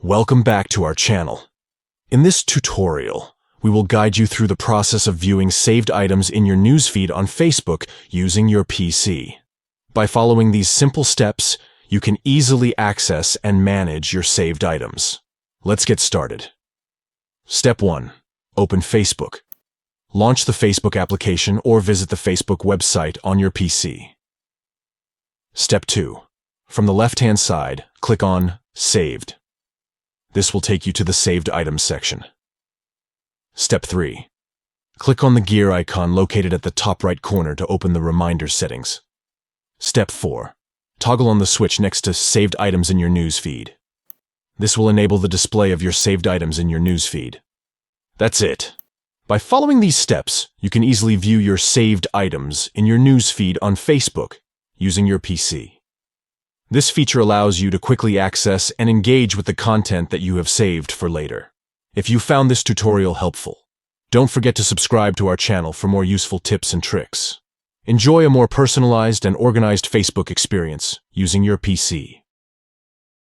Welcome back to our channel. In this tutorial, we will guide you through the process of viewing saved items in your newsfeed on Facebook using your PC. By following these simple steps, you can easily access and manage your saved items. Let's get started. Step 1. Open Facebook. Launch the Facebook application or visit the Facebook website on your PC. Step 2. From the left-hand side, click on Saved. This will take you to the Saved Items section. Step 3. Click on the gear icon located at the top right corner to open the Reminder settings. Step 4. Toggle on the switch next to Saved Items in your newsfeed. This will enable the display of your saved items in your newsfeed. That's it. By following these steps, you can easily view your saved items in your newsfeed on Facebook using your PC. This feature allows you to quickly access and engage with the content that you have saved for later. If you found this tutorial helpful, don't forget to subscribe to our channel for more useful tips and tricks. Enjoy a more personalized and organized Facebook experience using your PC.